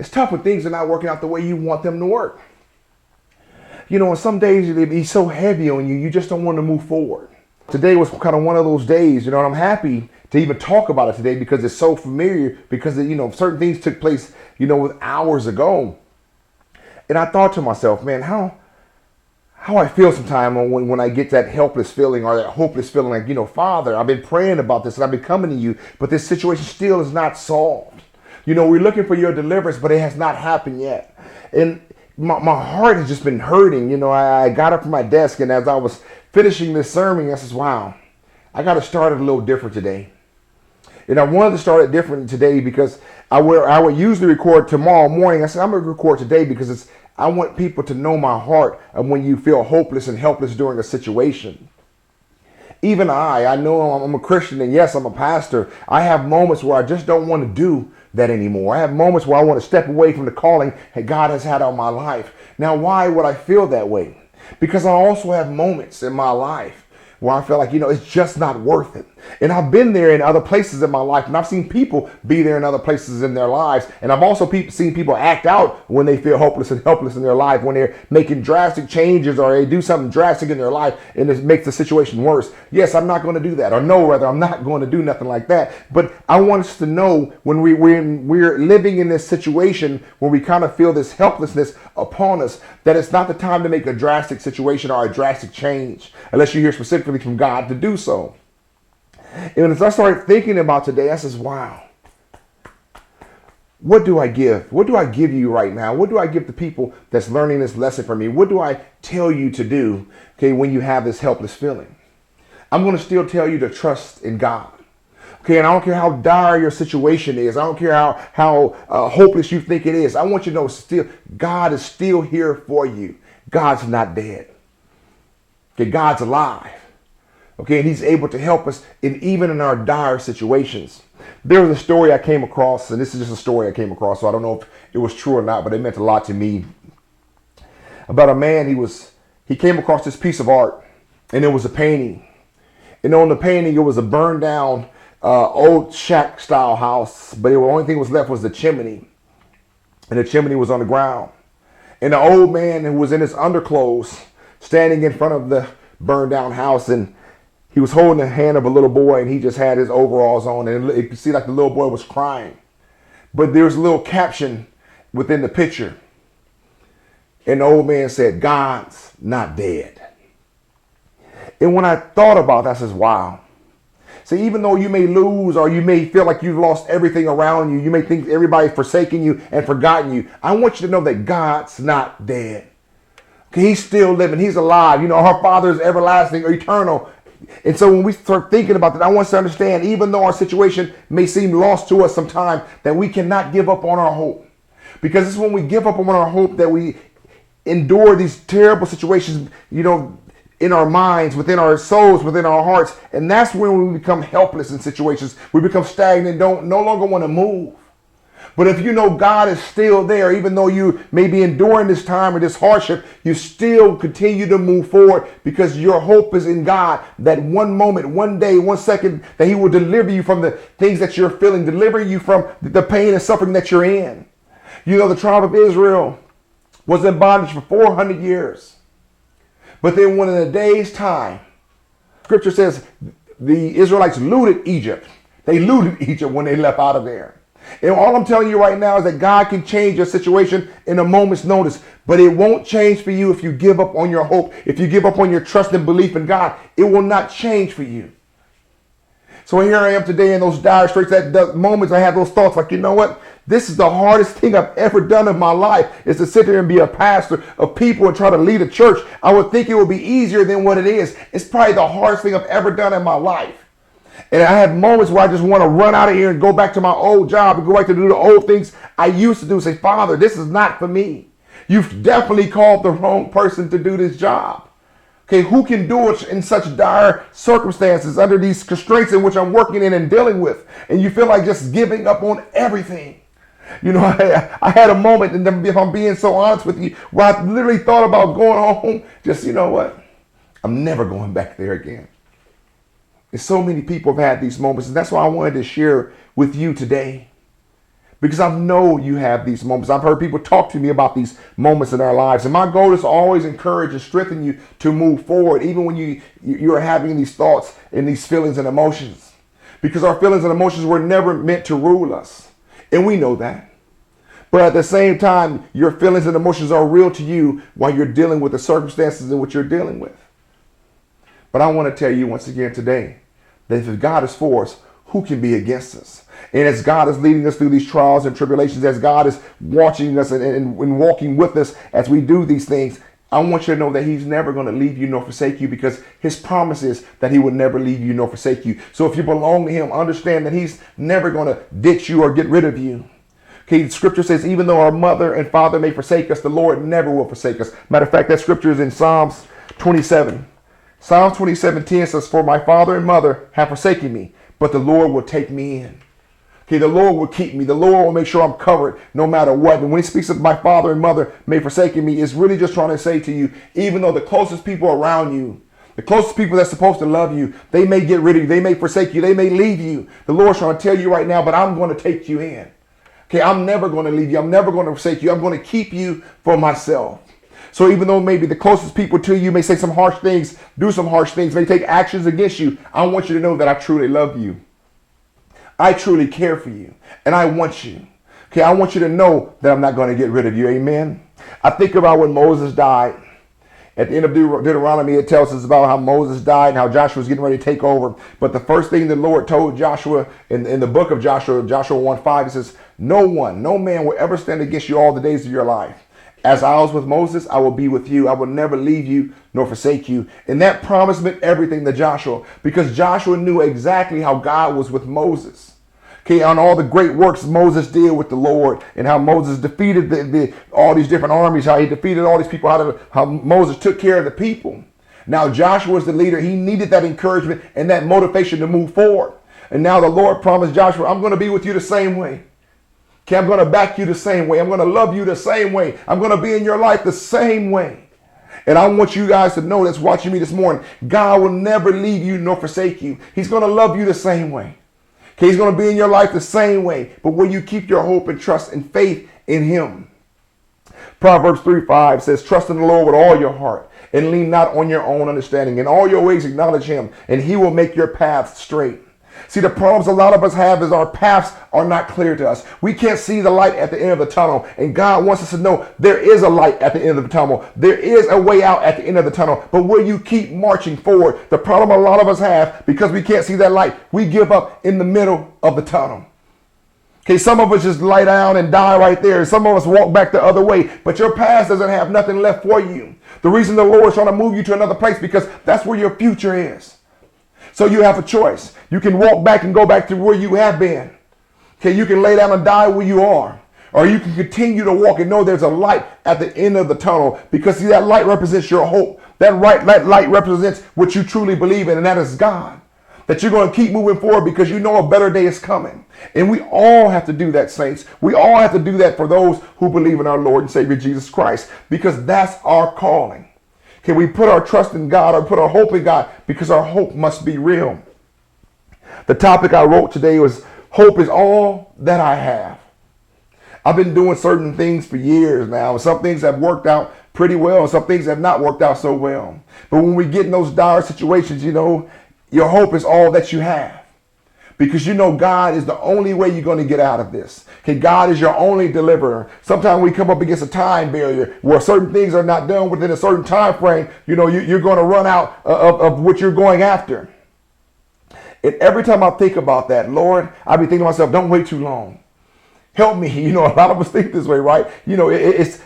It's tough when things are not working out the way you want them to work. And some days they be so heavy on you, you just don't want to move forward. Today was kind of one of those days, and I'm happy to even talk about it today because it's so familiar, because certain things took place, with hours ago. And I thought to myself, man, how I feel sometimes when I get that helpless feeling or that hopeless feeling, like, Father, I've been praying about this and I've been coming to you, but this situation still is not solved. We're looking for your deliverance, but it has not happened yet. And my heart has just been hurting. I got up from my desk, and as I was finishing this sermon, I says, wow, I got to start it a little different today. And I wanted to start it different today because I would usually record tomorrow morning. I said, I'm going to record today because I want people to know my heart of when you feel hopeless and helpless during a situation. Even I know I'm a Christian, and yes, I'm a pastor. I have moments where I just don't want to do that anymore. I have moments where I want to step away from the calling that God has had on my life. Now, why would I feel that way? Because I also have moments in my life where I feel like, it's just not worth it. And I've been there in other places in my life, and I've seen people be there in other places in their lives. And I've also seen people act out when they feel hopeless and helpless in their life, when they're making drastic changes or they do something drastic in their life and it makes the situation worse. Yes, I'm not going to do that. Or no, rather, I'm not going to do nothing like that. But I want us to know when we're living in this situation where we kind of feel this helplessness upon us, that it's not the time to make a drastic situation or a drastic change, unless you hear specifically from God to do so. And as I started thinking about today, I says, wow, what do I give? What do I give you right now? What do I give the people that's learning this lesson from me? What do I tell you to do, when you have this helpless feeling? I'm going to still tell you to trust in God. And I don't care how dire your situation is. I don't care how hopeless you think it is. I want you to know God is still here for you. God's not dead. God's alive. And he's able to help us even in our dire situations. There was a story I came across, and this is just a story I came across, so I don't know if it was true or not, but it meant a lot to me. About a man, he came across this piece of art, and it was a painting. And on the painting, it was a burned down old shack style house, but the only thing that was left was the chimney. And the chimney was on the ground. And the old man who was in his underclothes standing in front of the burned down house, and he was holding the hand of a little boy, and he just had his overalls on, and you could see like the little boy was crying. But there was a little caption within the picture. And the old man said, "God's not dead." And when I thought about that, I says, wow. So even though you may lose, or you may feel like you've lost everything around you, you may think everybody's forsaken you and forgotten you, I want you to know that God's not dead. He's still living. He's alive. Our Father is everlasting or eternal. And so when we start thinking about that, I want us to understand, even though our situation may seem lost to us sometimes, that we cannot give up on our hope. Because it's when we give up on our hope that we endure these terrible situations, in our minds, within our souls, within our hearts. And that's when we become helpless in situations. We become stagnant, no longer want to move. But if you know God is still there, even though you may be enduring this time or this hardship, you still continue to move forward because your hope is in God. That one moment, one day, 1 second, that he will deliver you from the things that you're feeling, deliver you from the pain and suffering that you're in. The tribe of Israel was in bondage for 400 years. But then when in a day's time, scripture says the Israelites looted Egypt. They looted Egypt when they left out of there. And all I'm telling you right now is that God can change your situation in a moment's notice, but it won't change for you if you give up on your hope. If you give up on your trust and belief in God, it will not change for you. So here I am today in those dire straits, that moments I have those thoughts like, you know what? This is the hardest thing I've ever done in my life, is to sit there and be a pastor of people and try to lead a church. I would think it would be easier than what it is. It's probably the hardest thing I've ever done in my life. And I have moments where I just want to run out of here and go back to my old job and go back to do the old things I used to do. Say, Father, this is not for me. You've definitely called the wrong person to do this job. Who can do it in such dire circumstances, under these constraints in which I'm working in and dealing with? And you feel like just giving up on everything. I had a moment, and if I'm being so honest with you, where I literally thought about going home, just, you know what? I'm never going back there again. And so many people have had these moments, and that's why I wanted to share with you today. Because I know you have these moments. I've heard people talk to me about these moments in our lives. And my goal is to always encourage and strengthen you to move forward, even when you're having these thoughts and these feelings and emotions. Because our feelings and emotions were never meant to rule us. And we know that. But at the same time, your feelings and emotions are real to you while you're dealing with the circumstances in which you're dealing with. But I want to tell you once again today that if God is for us, who can be against us? And as God is leading us through these trials and tribulations, as God is watching us and walking with us as we do these things, I want you to know that he's never going to leave you nor forsake you, because his promise is that he will never leave you nor forsake you. So if you belong to him, understand that he's never going to ditch you or get rid of you. Okay, scripture says, even though our mother and father may forsake us, the Lord never will forsake us. Matter of fact, that scripture is in Psalms 27. Psalms 27:10 says, for my father and mother have forsaken me, but the Lord will take me in. Okay, the Lord will keep me. The Lord will make sure I'm covered no matter what. And when he speaks of my father and mother may forsake me, it's really just trying to say to you, even though the closest people around you, the closest people that's supposed to love you, they may get rid of you. They may forsake you. They may leave you. The Lord's trying to tell you right now, but I'm going to take you in. Okay, I'm never going to leave you. I'm never going to forsake you. I'm going to keep you for myself. So even though maybe the closest people to you may say some harsh things, do some harsh things, may take actions against you, I want you to know that I truly love you. I truly care for you, and I want you. Okay, I want you to know that I'm not going to get rid of you. Amen. I think about when Moses died. At the end of Deuteronomy, it tells us about how Moses died and how Joshua was getting ready to take over. But the first thing the Lord told Joshua in the book of Joshua, Joshua 1:5, it says, no man will ever stand against you all the days of your life. As I was with Moses, I will be with you. I will never leave you nor forsake you. And that promise meant everything to Joshua, because Joshua knew exactly how God was with Moses. Okay, on all the great works Moses did with the Lord, and how Moses defeated all these different armies, how he defeated all these people, how Moses took care of the people. Now Joshua was the leader. He needed that encouragement and that motivation to move forward. And now the Lord promised Joshua, I'm going to be with you the same way. Okay, I'm going to back you the same way. I'm going to love you the same way. I'm going to be in your life the same way. And I want you guys to know that's watching me this morning, God will never leave you nor forsake you. He's going to love you the same way. Okay, he's going to be in your life the same way. But will you keep your hope and trust and faith in him? Proverbs 3:5 says, trust in the Lord with all your heart and lean not on your own understanding. In all your ways acknowledge him, and he will make your paths straight. See, the problems a lot of us have is our paths are not clear to us. We can't see the light at the end of the tunnel. And God wants us to know there is a light at the end of the tunnel. There is a way out at the end of the tunnel. But will you keep marching forward? The problem a lot of us have, because we can't see that light, we give up in the middle of the tunnel. Okay, some of us just lie down and die right there. Some of us walk back the other way. But your past doesn't have nothing left for you. The reason the Lord is trying to move you to another place, because that's where your future is. So you have a choice. You can walk back and go back to where you have been. Okay, you can lay down and die where you are. Or you can continue to walk and know there's a light at the end of the tunnel, because see, that light represents your hope. That light represents what you truly believe in, and that is God. That you're going to keep moving forward because you know a better day is coming. And we all have to do that, saints. We all have to do that for those who believe in our Lord and Savior Jesus Christ, because that's our calling. Can we put our trust in God, or put our hope in God, because our hope must be real? The topic I wrote today was, hope is all that I have. I've been doing certain things for years now. Some things have worked out pretty well, and some things have not worked out so well. But when we get in those dire situations, you know, your hope is all that you have. Because you know God is the only way you're going to get out of this. Okay, God is your only deliverer. Sometimes we come up against a time barrier where certain things are not done within a certain time frame. You know, you're going to run out of what you're going after. And every time I think about that, Lord, I be thinking to myself, don't wait too long. Help me. You know, a lot of us think this way, right? You know,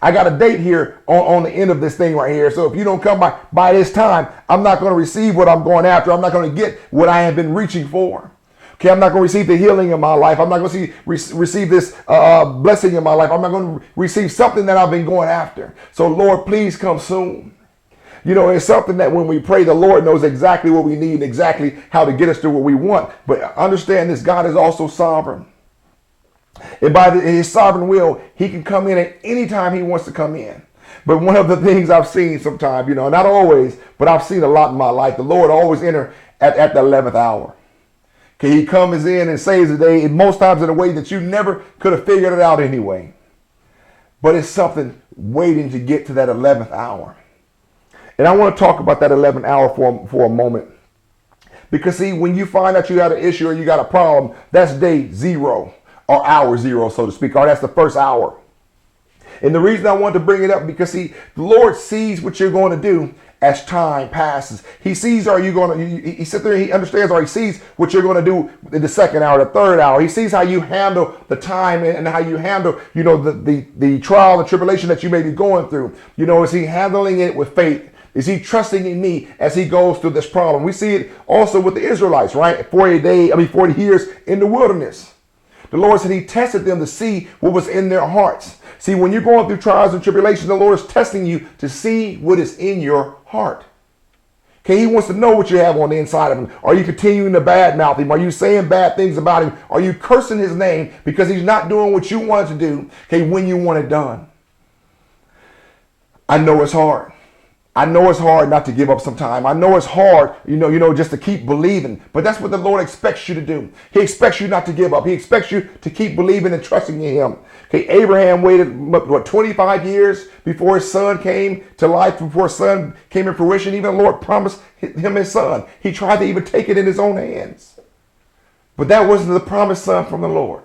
I got a date here on the end of this thing right here. So if you don't come by this time, I'm not going to receive what I'm going after. I'm not going to get what I have been reaching for. Okay, I'm not going to receive the healing in my life. I'm not going to receive this blessing in my life. I'm not going to receive something that I've been going after. So Lord, please come soon. You know, it's something that when we pray, the Lord knows exactly what we need and exactly how to get us to what we want. But understand this, God is also sovereign. And by his sovereign will, he can come in at any time he wants to come in. But one of the things I've seen sometimes, you know, not always, but I've seen a lot in my life, the Lord always enter at the 11th hour. Okay, he comes in and saves the day, and most times in a way that you never could have figured it out anyway. But it's something waiting to get to that 11th hour. And I want to talk about that 11th hour for a moment. Because see, when you find out you got an issue or you got a problem, that's day 0 or hour 0, so to speak, or that's the first hour. And the reason I want to bring it up, because see, the Lord sees what you're going to do as time passes. He sees, are you going to, he sits there, he understands, or he sees what you're going to do in the second hour, the third hour. He sees how you handle the time and how you handle, the trial and tribulation that you may be going through. Is he handling it with faith? Is he trusting in me as he goes through this problem? We see it also with the Israelites, right? 40 years in the wilderness. The Lord said he tested them to see what was in their hearts. See, when you're going through trials and tribulations, the Lord is testing you to see what is in your heart. Okay, he wants to know what you have on the inside of him. Are you continuing to badmouth him? Are you saying bad things about him? Are you cursing his name because he's not doing what you want to do, okay, when you want it done? I know it's hard. I know it's hard not to give up sometime. I know it's hard, just to keep believing. But that's what the Lord expects you to do. He expects you not to give up. He expects you to keep believing and trusting in him. Okay, Abraham waited, 25 years before his son came to life, before his son came in fruition. Even the Lord promised him his son. He tried to even take it in his own hands. But that wasn't the promised son from the Lord.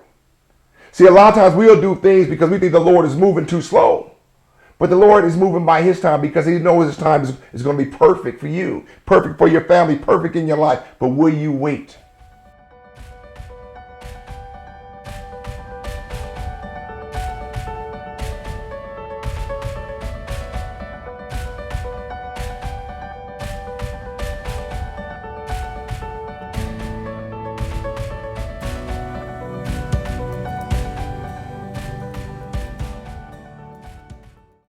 See, a lot of times we'll do things because we think the Lord is moving too slow. But the Lord is moving by his time because he knows his time is going to be perfect for you, perfect for your family, perfect in your life. But will you wait?